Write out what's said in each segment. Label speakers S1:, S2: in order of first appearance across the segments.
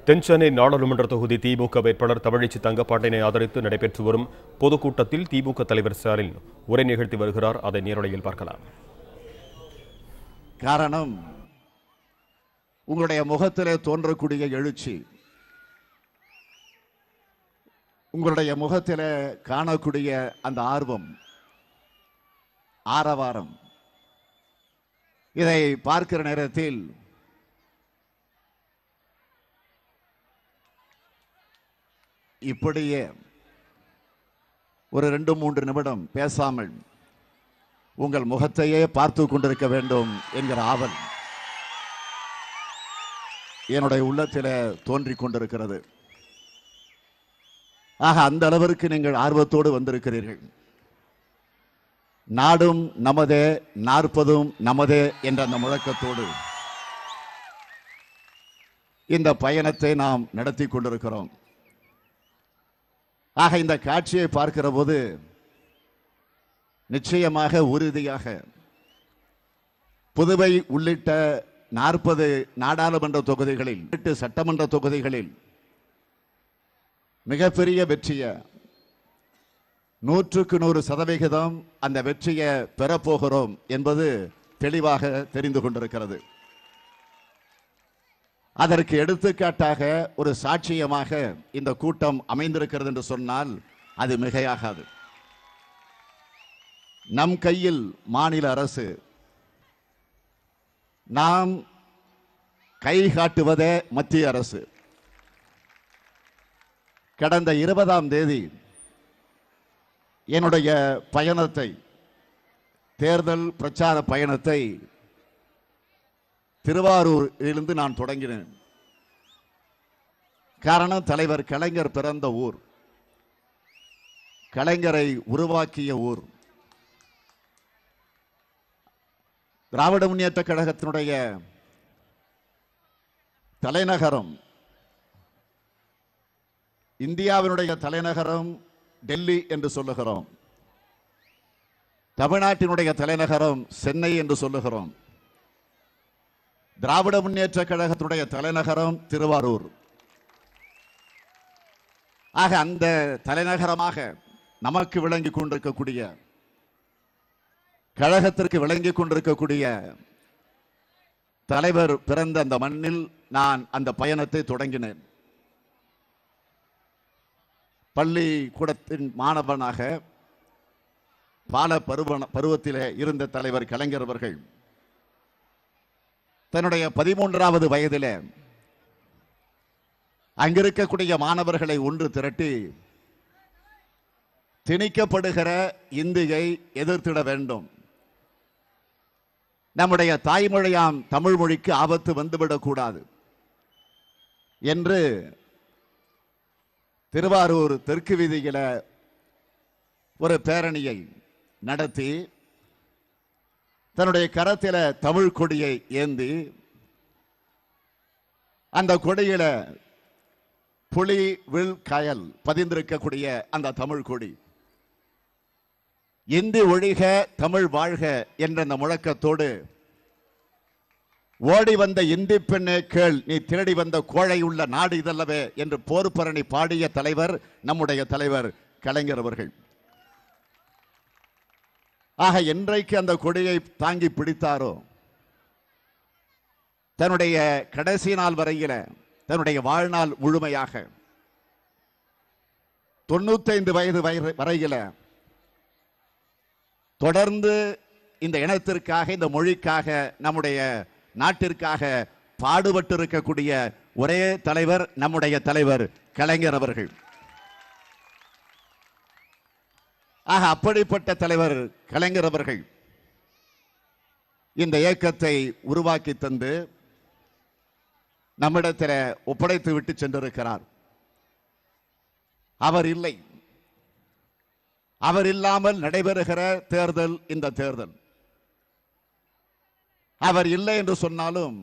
S1: தென்சென்னை நாடாளுமன்ற தொகுதி திமுக வேட்பாளர் தமிழிச்சி தங்கப்பாண்டியனை ஆதரித்து நடைபெற்று வரும் பொதுக்கூட்டத்தில் திமுக தலைவர் ஸ்டாலின் உரை நிகழ்த்தி வருகிறார். அதை நேரலையில் பார்க்கலாம்.
S2: காரணம், உங்களுடைய முகத்திலே தோன்றக்கூடிய எழுச்சி, உங்களுடைய முகத்திலே காணக்கூடிய அந்த ஆர்வம், ஆரவாரம், இதை பார்க்கிற நேரத்தில் இப்படியே ஒரு 2-3 நிமிடம் பேசாமல் உங்கள் முகத்தையே பார்த்து கொண்டிருக்க வேண்டும் என்கிற ஆவல் என்னுடைய உள்ளத்தில் தோன்றிக் கொண்டிருக்கிறது. ஆக அந்த அளவிற்கு நீங்கள் ஆர்வத்தோடு வந்திருக்கிறீர்கள். நாடும் நமதே, 40ம் நமதே என்ற அந்த முழக்கத்தோடு இந்த பயணத்தை நாம் நடத்தி கொண்டிருக்கிறோம். ஆக இந்த காட்சியை பார்க்கிற போது நிச்சயமாக உறுதியாக புதுவை உள்ளிட்ட 40 நாடாளுமன்ற தொகுதிகளில், 8 சட்டமன்ற தொகுதிகளில் மிகப்பெரிய வெற்றியை 100% அந்த வெற்றியை பெறப்போகிறோம் என்பது தெளிவாக தெரிந்து கொண்டிருக்கிறது. அதற்கு எடுத்துக்காட்டாக ஒரு சாட்சியமாக இந்த கூட்டம் அமைந்திருக்கிறது என்று சொன்னால் அது மிகையாகாது. நம் கையில் மாநில அரசு, நாம் கை காட்டுவதே மத்திய அரசு. கடந்த 20ஆம் தேதி என்னுடைய பயணத்தை, தேர்தல் பிரச்சார பயணத்தை திருவாரூரிலிருந்து நான் தொடங்கினேன். காரணம், தலைவர் கலைஞர் பிறந்த ஊர், கலைஞரை உருவாக்கிய ஊர். திராவிட முன்னேற்ற கழகத்தினுடைய தலைநகரம், இந்தியாவினுடைய தலைநகரம் டெல்லி என்று சொல்லுகிறோம். தமிழ்நாட்டினுடைய தலைநகரம் சென்னை என்று சொல்லுகிறோம். திராவிட முன்னேற்ற கழகத்துடைய தலைநகரம் திருவாரூர். ஆக அந்த தலைநகரமாக நமக்கு விளங்கி கொண்டிருக்கக்கூடிய, கழகத்திற்கு விளங்கி கொண்டிருக்கக்கூடிய தலைவர் பிறந்த அந்த மண்ணில் நான் அந்த பயணத்தை தொடங்கினேன். பள்ளிக்கூடத்தின் மாணவனாக பால பருவத்திலே இருந்த தலைவர் கலைஞர் அவர்கள் தன்னுடைய 13வது வயதிலே அங்கிருக்கக்கூடிய மாணவர்களை ஒன்று திரட்டி திணிக்கப்படுகிற இந்தியை எதிர்த்திட வேண்டும், நம்முடைய தாய்மொழியாம் தமிழ் மொழிக்கு ஆபத்து வந்துவிடக்கூடாது என்று திருவாரூர் தெற்கு வீதியில ஒரு பேரணியை நடத்தி தன்னுடைய கரத்தில தமிழ் கொடியை ஏந்தி, அந்த கொடியில புலி வில் கயல் பதிந்திருக்கக்கூடிய அந்த தமிழ் கொடி, இந்தி ஒழிக தமிழ் வாழ்க என்ற அந்த முழக்கத்தோடு ஓடி வந்த இந்தி பெண்ணே கேள், நீ தேடி வந்த கோழை உள்ள நாடு இதல்லவே என்று போர்பரணி பாடிய தலைவர் நம்முடைய தலைவர் கலைஞர் அவர்கள். ஆக என்றைக்கு அந்த கொடியை தாங்கி பிடித்தாரோ, தன்னுடைய கடைசி நாள் வரையில, தன்னுடைய வாழ்நாள் முழுமையாக 95 வயது வரையில தொடர்ந்து இந்த இனத்திற்காக, இந்த மொழிக்காக, நம்முடைய நாட்டிற்காக பாடுபட்டு இருக்கக்கூடிய ஒரே தலைவர் நம்முடைய தலைவர் கலைஞர் அவர்கள். ஆக அப்படிப்பட்ட தலைவர் கலைஞர் அவர்கள் இந்த இயக்கத்தை உருவாக்கி தந்து நம்மிடத்தில் ஒப்படைத்து விட்டு சென்றிருக்கிறார். அவர் இல்லை, அவர் இல்லாமல் நடைபெறுகிற தேர்தல் இந்த தேர்தல். அவர் இல்லை என்று சொன்னாலும்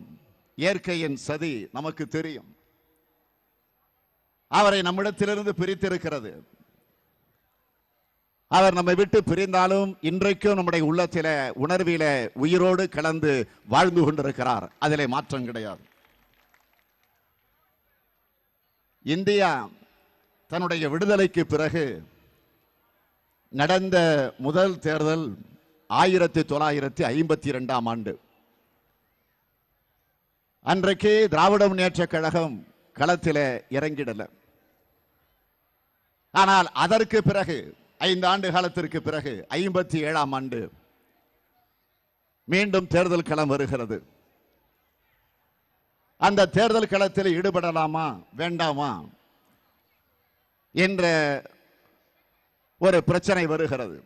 S2: இயற்கையின் சதி நமக்கு தெரியும். அவரை நம்மிடத்திலிருந்து பிரித்திருக்கிறது. அவர் நம்மை விட்டு பிரிந்தாலும் இன்றைக்கும் நம்முடைய உள்ளத்தில, உணர்வில உயிரோடு கலந்து வாழ்ந்து கொண்டிருக்கிறார். அதிலே மாற்றம் கிடையாது. இந்தியா தன்னுடைய விடுதலைக்கு பிறகு நடந்த முதல் தேர்தல் 1952ஆம் ஆண்டு. அன்றைக்கு திராவிட முன்னேற்றக் கழகம் களத்திலே இறங்கிடல. ஆனால் அதற்கு பிறகு 5 ஆண்டு காலத்திற்கு பிறகு 57ஆம் ஆண்டு மீண்டும் தேர்தல் களம் வருகிறது. அந்த தேர்தல் களத்தில் ஈடுபடலாமா வேண்டாமா என்ற ஒரு பிரச்சனை வருகிறது.